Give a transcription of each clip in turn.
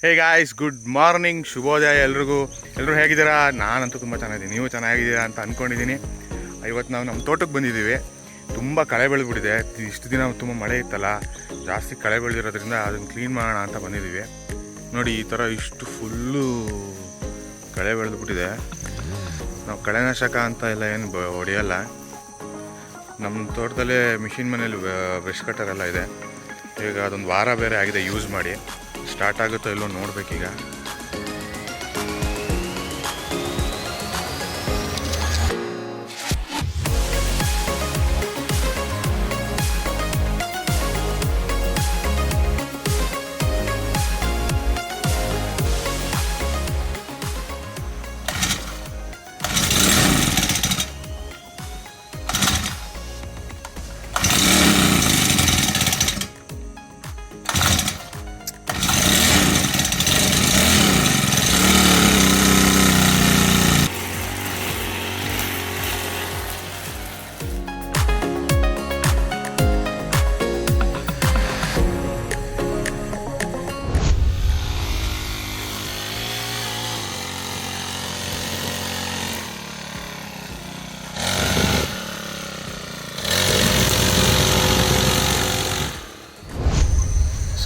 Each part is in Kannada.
ಹೇ ಗಾಯ್ಸ್, ಗುಡ್ ಮಾರ್ನಿಂಗ್, ಶುಭೋದಯ ಎಲ್ಲರೂ ಹೇಗಿದ್ದೀರಾ? ನಾನಂತೂ ತುಂಬ ಚೆನ್ನಾಗಿದ್ದೀನಿ. ನೀವು ಚೆನ್ನಾಗಿದ್ದೀರಾ ಅಂತ ಅಂದ್ಕೊಂಡಿದ್ದೀನಿ. ಇವತ್ತು ನಾವು ನಮ್ಮ ತೋಟಕ್ಕೆ ಬಂದಿದ್ದೀವಿ. ತುಂಬ ಕಳೆ ಬೆಳೆದ್ಬಿಟ್ಟಿದೆ. ಇಷ್ಟು ದಿನ ತುಂಬ ಮಳೆ ಇತ್ತಲ್ಲ, ಜಾಸ್ತಿ ಕಳೆ ಬೆಳೆದಿರೋದ್ರಿಂದ ಅದನ್ನು ಕ್ಲೀನ್ ಮಾಡೋಣ ಅಂತ ಬಂದಿದ್ದೀವಿ. ನೋಡಿ, ಈ ಥರ ಇಷ್ಟು ಫುಲ್ಲು ಕಳೆ ಬೆಳೆದ್ಬಿಟ್ಟಿದೆ. ನಾವು ಕಳೆನಾಶಕ ಅಂತ ಎಲ್ಲ ಏನು ಹೊಡೆಯಲ್ಲ. ನಮ್ಮ ತೋಟದಲ್ಲೇ ಮಿಷಿನ್ ಮನೇಲಿ ಬ್ರಷ್ ಕಟ್ಟರ್ ಎಲ್ಲ ಇದೆ. ಈಗ ಅದೊಂದು ವಾರ ಬೇರೆ ಆಗಿದೆ ಯೂಸ್ ಮಾಡಿ. ಸ್ಟಾರ್ಟ್ ಆಗುತ್ತೋ ಇಲ್ಲೋ ನೋಡ್ಬೇಕೀಗ.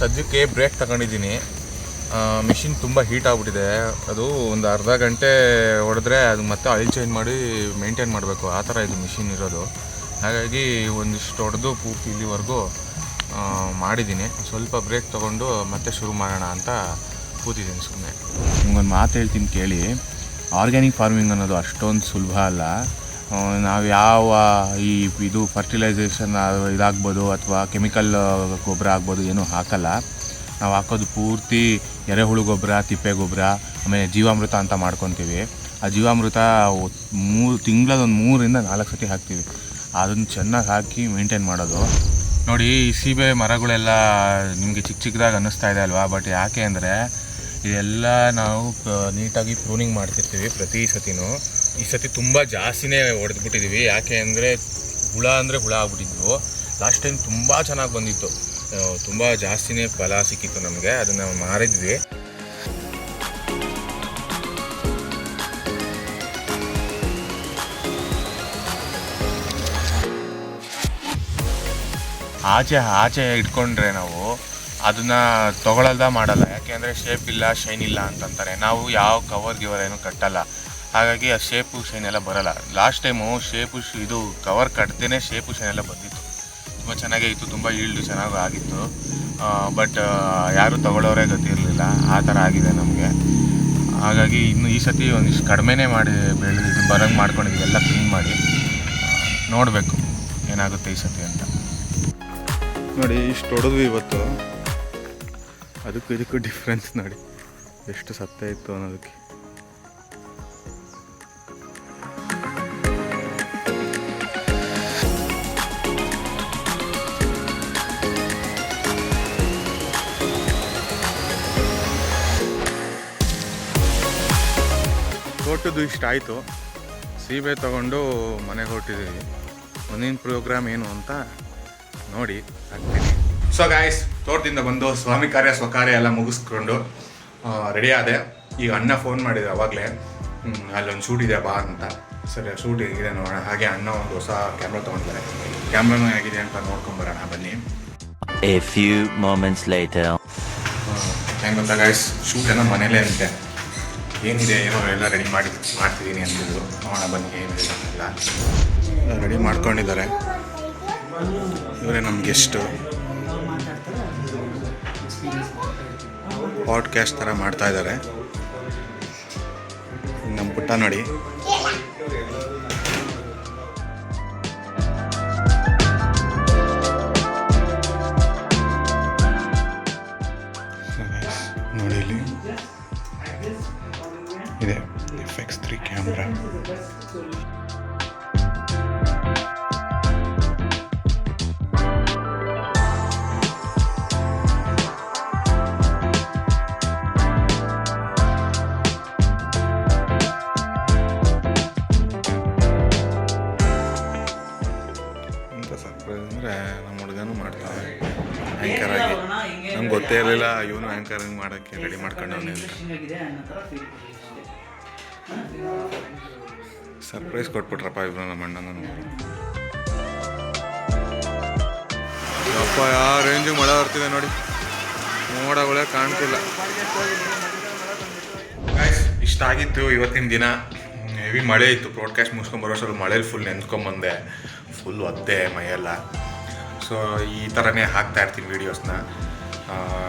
ಸದ್ಯಕ್ಕೆ ಬ್ರೇಕ್ ತಗೊಂಡಿದ್ದೀನಿ. ಮಿಷಿನ್ ತುಂಬ ಹೀಟ್ ಆಗಿಬಿಟ್ಟಿದೆ. ಅದು ಒಂದು ಅರ್ಧ ಗಂಟೆ ಹೊಡೆದ್ರೆ ಅದು ಮತ್ತೆ ಆಯಿಲ್ ಚೇಂಜ್ ಮಾಡಿ ಮೇಂಟೈನ್ ಮಾಡಬೇಕು. ಆ ಥರ ಇದು ಮಿಷಿನ್ ಇರೋದು. ಹಾಗಾಗಿ ಒಂದಿಷ್ಟು ಹೊಡೆದು ಪೂರ್ತಿ ಇಲ್ಲಿವರೆಗೂ ಮಾಡಿದ್ದೀನಿ. ಸ್ವಲ್ಪ ಬ್ರೇಕ್ ತೊಗೊಂಡು ಮತ್ತೆ ಶುರು ಮಾಡೋಣ ಅಂತ ಕೂತಿದ್ದೀನಿ ಸುಮ್ಮನೆ. ನಿಮ್ಗೊಂದು ಮಾತು ಹೇಳ್ತೀನಿ ಕೇಳಿ. ಆರ್ಗ್ಯಾನಿಕ್ ಫಾರ್ಮಿಂಗ್ ಅನ್ನೋದು ಅಷ್ಟೊಂದು ಸುಲಭ ಅಲ್ಲ. ನಾವು ಯಾವ ಇದು ಫರ್ಟಿಲೈಸೇಷನ್ ಇದಾಗ್ಬೋದು ಅಥವಾ ಕೆಮಿಕಲ್ ಗೊಬ್ಬರ ಆಗ್ಬೋದು ಏನೂ ಹಾಕಲ್ಲ. ನಾವು ಹಾಕೋದು ಪೂರ್ತಿ ಎರೆಹುಳು ಗೊಬ್ಬರ, ತಿಪ್ಪೆ ಗೊಬ್ಬರ, ಆಮೇಲೆ ಜೀವಾಮೃತ ಅಂತ ಮಾಡ್ಕೊತೀವಿ. ಆ ಜೀವಾಮೃತ 3 ತಿಂಗಳದೊಂದು 3 ರಿಂದ 4 ಸತಿ ಹಾಕ್ತೀವಿ. ಅದನ್ನು ಚೆನ್ನಾಗಿ ಹಾಕಿ ಮೇಂಟೈನ್ ಮಾಡೋದು. ನೋಡಿ, ಈ ಸೀಬೆ ಮರಗಳೆಲ್ಲ ನಿಮಗೆ ಚಿಕ್ಕ ಚಿಕ್ಕದಾಗಿ ಅನ್ನಿಸ್ತಾ ಇದೆ ಅಲ್ವಾ? ಬಟ್ ಯಾಕೆ ಅಂದರೆ ಇದೆಲ್ಲ ನಾವು ನೀಟಾಗಿ ಪ್ರೂನಿಂಗ್ ಮಾಡ್ತಿರ್ತೀವಿ ಪ್ರತಿ ಸತಿನೂ. ಈ ಸತಿ ತುಂಬ ಜಾಸ್ತಿನೇ ಹೊಡೆದ್ಬಿಟ್ಟಿದ್ದೀವಿ. ಯಾಕೆ ಅಂದರೆ ಹುಳ ಆಗ್ಬಿಟ್ಟಿದ್ವು. ಲಾಸ್ಟ್ ಟೈಮ್ ತುಂಬ ಚೆನ್ನಾಗಿ ಬಂದಿತ್ತು. ತುಂಬ ಜಾಸ್ತಿನೇ ಫಲ ಸಿಕ್ಕಿತ್ತು ನಮಗೆ. ಅದನ್ನು ಮಾರಿದ್ವಿ. ಆಚೆ ಇಟ್ಕೊಂಡ್ರೆ ನಾವು ಅದನ್ನು ತೊಗೊಳಲ್ದ ಮಾಡಲ್ಲ. ಯಾಕೆ ಅಂದರೆ ಶೇಪ್ ಇಲ್ಲ, ಶೈನ್ ಇಲ್ಲ ಅಂತಂತಾರೆ. ನಾವು ಯಾವ ಕವರ್ ಏನೂ ಕಟ್ಟಲ್ಲ. ಹಾಗಾಗಿ ಆ ಶೇಪು ಶೈನ್ ಎಲ್ಲ ಬರೋಲ್ಲ. ಲಾಸ್ಟ್ ಟೈಮು ಇದು ಕವರ್ ಕಟ್ದೇ ಶೇಪು ಶೈನ್ ಎಲ್ಲ ಬಂದಿತ್ತು. ತುಂಬ ಚೆನ್ನಾಗೇ ಇತ್ತು, ತುಂಬ ಈಲ್ಡು ಚೆನ್ನಾಗೂ ಆಗಿತ್ತು. ಬಟ್ ಯಾರೂ ತೊಗೊಳ್ಳೋರೇ ಗೊತ್ತಿರಲಿಲ್ಲ. ಆ ಥರ ಆಗಿದೆ ನಮಗೆ. ಹಾಗಾಗಿ ಇನ್ನು ಈ ಸತಿ ಒಂದಿಷ್ಟು ಕಡಿಮೆನೇ ಮಾಡಿ ಬೆಳೆದಿದ್ದು ಬರಂಗೆ ಮಾಡ್ಕೊಂಡಿದ್ದೀವಿ. ಎಲ್ಲ ಕ್ಲೀನ್ ಮಾಡಿ ನೋಡಬೇಕು ಏನಾಗುತ್ತೆ ಈ ಸತಿ ಅಂತ. ನೋಡಿ, ಇಷ್ಟು ಹೊಡೆದ್ವಿ ಇವತ್ತು. ಅದಕ್ಕೂ ಇದಕ್ಕೂ ಡಿಫ್ರೆನ್ಸ್ ನೋಡಿ, ಎಷ್ಟು ಸತ್ತ ಇತ್ತು ಅನ್ನೋದಕ್ಕೆ. ತೋಟದ್ದು ಇಷ್ಟ ಆಯಿತು. ಸೀಬೆ ತೊಗೊಂಡು ಮನೆಗೆ ಹೊರಟಿದ್ದೀವಿ. ಮುಂದಿನ ಪ್ರೋಗ್ರಾಮ್ ಏನು ಅಂತ ನೋಡಿ ಹಾಕ್ತೀನಿ. ಸೊ ಗಾಯ್ಸ್, ತೋಟದಿಂದ ಬಂದು ಸ್ವಾಮಿ ಕಾರ್ಯ ಸ್ವಕಾರ್ಯ ಎಲ್ಲ ಮುಗಿಸ್ಕೊಂಡು ರೆಡಿ ಆದೆ. ಈಗ ಅಣ್ಣ ಫೋನ್ ಮಾಡಿದೆ ಅವಾಗಲೇ, ಅಲ್ಲೊಂದು ಶೂಟ್ ಇದೆ ಬಾ ಅಂತ. ಸರಿ, ಶೂಟ್ ಹೇಗಿದೆ ನೋಡೋಣ. ಹಾಗೆ ಅಣ್ಣ ಒಂದು ಹೊಸ ಕ್ಯಾಮ್ರಾ ತೊಗೊಂಡಿದ್ದಾರೆ. ಕ್ಯಾಮ್ರಾನೂ ಹೇಗಿದೆ ಅಂತ ನೋಡ್ಕೊಂಬರೋಣ ಬನ್ನಿ. A few moments later. ಹೆಂಗೆ ಗೊತ್ತಾ ಗಾಯ್ಸ್, ಶೂಟ್ ಎಲ್ಲ ಮನೇಲೇ ಅಂತೆ. ಏನಿದೆ ಏನೋ ಎಲ್ಲ ರೆಡಿ ಮಾಡ್ತಿದ್ದೀನಿ ಅಂತಿದ್ರು. ನೋಡೋಣ ಬನ್ನಿ ಏನಿದೆ ಎಲ್ಲ ರೆಡಿ ಮಾಡ್ಕೊಂಡಿದ್ದಾರೆ. ಇವರೇ ನಮ್ಮ ಗೆಸ್ಟು. ಪಾಡ್ಕಾಸ್ಟ್ ಥರ ಮಾಡ್ತಾ ಇದ್ದಾರೆ. ನಮ್ಮ ಪುಟ್ಟ ನೋಡಿ. ನೋಡಿ, ಇಲ್ಲಿ ಇದೆ FX3 ಕ್ಯಾಮ್ರಾ. ಗೊತ್ತೇ ಇರಲಿಲ್ಲ ಇವನು ಆ್ಯಂಕರಿಂಗ್ ಮಾಡೋಕ್ಕೆ ರೆಡಿ ಮಾಡ್ಕೊಂಡವನೇ ಅಂತ. ಸರ್ಪ್ರೈಸ್ ಕೊಟ್ಬಿಟ್ರಪ್ಪ ಇಬ್ಬರು ನಮ್ಮ ಅಣ್ಣನ. ಅಪ್ಪ ಯಾವ ರೇಂಜಿಗೆ ಮಳೆ ಬರ್ತಿದೆ ನೋಡಿ, ಮೋಡಗಳೇ ಕಾಣ್ತಿಲ್ಲ. ಇಷ್ಟ ಆಗಿತ್ತು ಇವತ್ತಿನ ದಿನ. ಹೆವಿ ಮಳೆ ಇತ್ತು, ಬ್ರಾಡ್ಕಾಸ್ಟ್ ಮುಗಿಸ್ಕೊಂಬರೋ ಸ್ವಲ್ಪ ಮಳೇಲಿ ಫುಲ್ ನೆಂದ್ಕೊಂಬಂದೆ, ಫುಲ್ ಒದ್ದೆ ಮೈಯೆಲ್ಲ. ಸೊ ಈ ಥರನೇ ಹಾಕ್ತಾ ಇರ್ತೀನಿ ವೀಡಿಯೋಸ್ನ.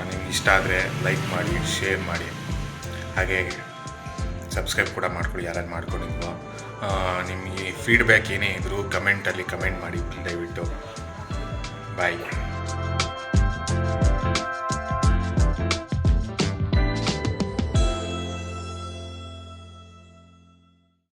ನಿಮ್ಗೆ ಇಷ್ಟ ಆದರೆ ಲೈಕ್ ಮಾಡಿ, ಶೇರ್ ಮಾಡಿ, ಹಾಗೆ ಸಬ್ಸ್ಕ್ರೈಬ್ ಕೂಡ ಮಾಡ್ಕೊಳ್ಳಿ ಯಾರು ಮಾಡ್ಕೊಂಡಿಲ್ವೋ. ನಿಮಗೆ ಫೀಡ್ಬ್ಯಾಕ್ ಏನೇ ಇದ್ದರೂ ಕಮೆಂಟಲ್ಲಿ ಕಮೆಂಟ್ ಮಾಡಿ ದಯವಿಟ್ಟು. ಬಾಯ್.